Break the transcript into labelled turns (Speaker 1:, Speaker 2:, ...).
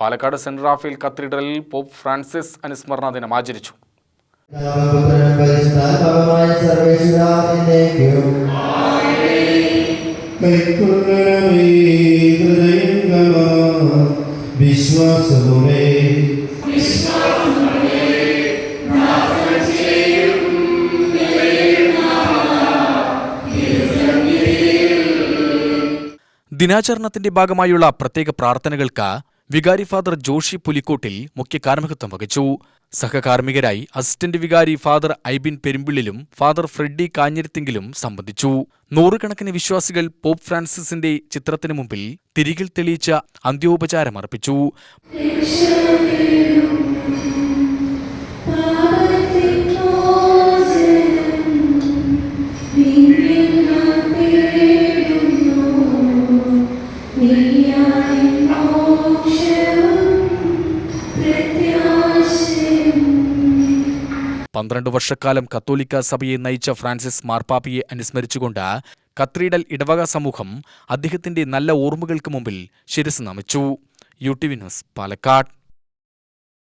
Speaker 1: Palakkad saint Rafale കത്തീഡ്രലിൽ pop Francis അനുസ്മരണ ദിനം ആചരിച്ചു. ദിനാചരണത്തിന്റെ ഭാഗമായുള്ള പ്രത്യേക പ്രാർത്ഥനകൾക്ക് വികാരി ഫാദർ ജോഷി പുലിക്കോട്ടിൽ മുഖ്യ കാർമ്മികത്വം വഹിച്ചു. സഹകാർമ്മികരായി അസിസ്റ്റന്റ് വികാരി ഫാദർ ഐബിൻ പെരുമ്പിള്ളിലും ഫാദർ ഫ്രെഡി കാഞ്ഞിരത്തിങ്കിലും സംബന്ധിച്ചു. നൂറുകണക്കിന് വിശ്വാസികൾ പോപ്പ് ഫ്രാൻസിസിന്റെ ചിത്രത്തിനു മുമ്പിൽ തിരികൾ തെളിയിച്ച അന്ത്യോപചാരമർപ്പിച്ചു. പന്ത്രണ്ട് വർഷക്കാലം കത്തോലിക്ക സഭയെ നയിച്ച ഫ്രാൻസിസ് മാർപ്പാപ്പയെ അനുസ്മരിച്ചുകൊണ്ട് കത്തീഡ്രൽ ഇടവക സമൂഹം അദ്ദേഹത്തിന്റെ നല്ല ഓർമ്മകൾക്ക് മുമ്പിൽ ശിരസ് നമിച്ചു. UTV news, Palakkad.